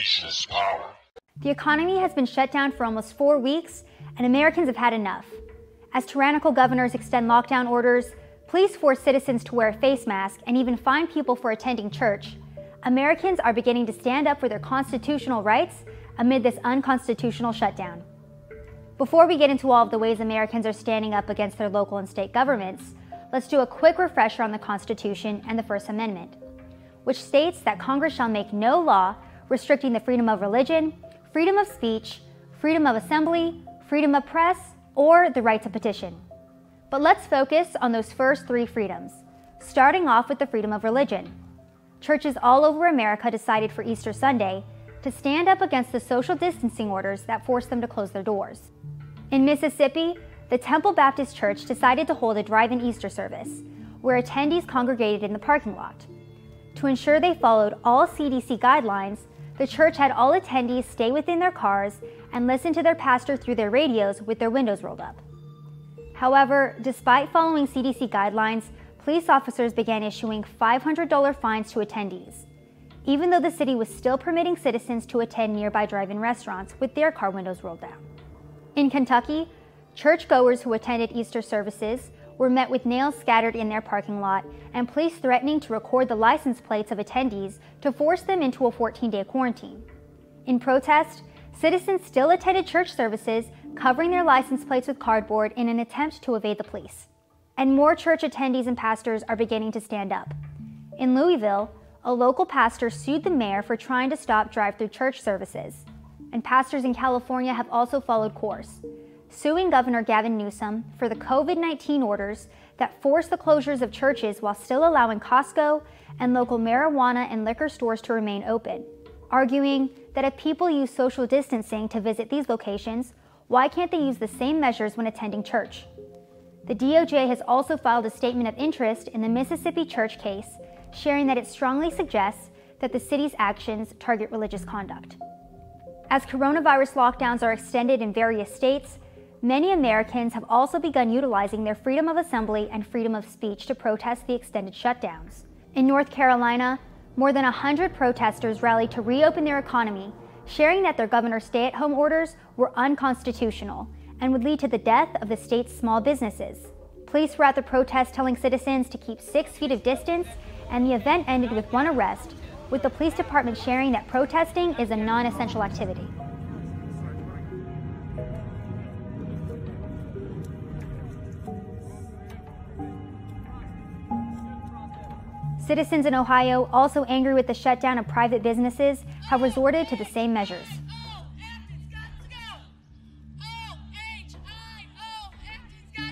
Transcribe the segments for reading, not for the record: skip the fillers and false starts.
nation's power. The economy has been shut down for almost 4 weeks, and Americans have had enough. As tyrannical governors extend lockdown orders, police force citizens to wear a face mask, and even fine people for attending church, Americans are beginning to stand up for their constitutional rights amid this unconstitutional shutdown. Before we get into all of the ways Americans are standing up against their local and state governments, let's do a quick refresher on the Constitution and the First Amendment, which states that Congress shall make no law restricting the freedom of religion, freedom of speech, freedom of assembly, freedom of press, or the right to petition. But let's focus on those first 3 freedoms, starting off with the freedom of religion. Churches all over America decided for Easter Sunday to stand up against the social distancing orders that forced them to close their doors. In Mississippi, the Temple Baptist Church decided to hold a drive-in Easter service, where attendees congregated in the parking lot. To ensure they followed all CDC guidelines, the church had all attendees stay within their cars and listen to their pastor through their radios with their windows rolled up. However, despite following CDC guidelines, police officers began issuing $500 fines to attendees, even though the city was still permitting citizens to attend nearby drive-in restaurants with their car windows rolled down. In Kentucky, churchgoers who attended Easter services were met with nails scattered in their parking lot and police threatening to record the license plates of attendees to force them into a 14-day quarantine. In protest, citizens still attended church services, covering their license plates with cardboard in an attempt to evade the police. And more church attendees and pastors are beginning to stand up. In Louisville, a local pastor sued the mayor for trying to stop drive-through church services. And pastors in California have also followed course, suing Governor Gavin Newsom for the COVID-19 orders that force the closures of churches while still allowing Costco and local marijuana and liquor stores to remain open, arguing that if people use social distancing to visit these locations, why can't they use the same measures when attending church? The DOJ has also filed a statement of interest in the Mississippi church case, sharing that it strongly suggests that the city's actions target religious conduct. As coronavirus lockdowns are extended in various states, many Americans have also begun utilizing their freedom of assembly and freedom of speech to protest the extended shutdowns. In North Carolina, more than 100 protesters rallied to reopen their economy, sharing that their governor's stay-at-home orders were unconstitutional and would lead to the death of the state's small businesses. Police were at the protest telling citizens to keep 6 feet of distance, and the event ended with 1 arrest, with the police department sharing that protesting is a non-essential activity. Citizens in Ohio, also angry with the shutdown of private businesses, have resorted to the same measures.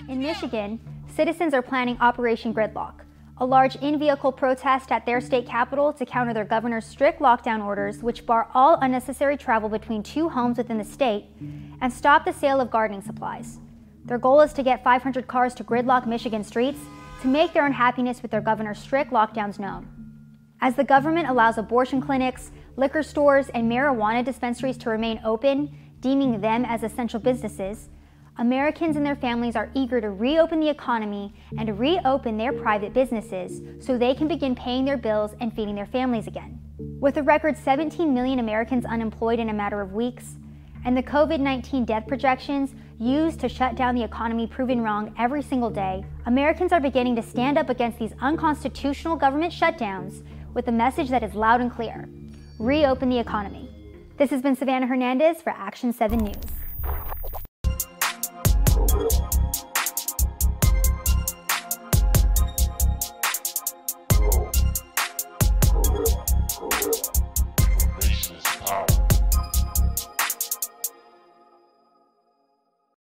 In Michigan, citizens are planning Operation Gridlock, a large in-vehicle protest at their state capital to counter their governor's strict lockdown orders, which bar all unnecessary travel between 2 homes within the state and stop the sale of gardening supplies. Their goal is to get 500 cars to gridlock Michigan streets to make their unhappiness with their governor's strict lockdowns known. As the government allows abortion clinics, liquor stores, and marijuana dispensaries to remain open, deeming them as essential businesses, Americans and their families are eager to reopen the economy and to reopen their private businesses so they can begin paying their bills and feeding their families again. With a record 17 million Americans unemployed in a matter of weeks, and the COVID-19 death projections used to shut down the economy proven wrong every single day, Americans are beginning to stand up against these unconstitutional government shutdowns with a message that is loud and clear: reopen the economy. This has been Savannah Hernandez for Action 7 News.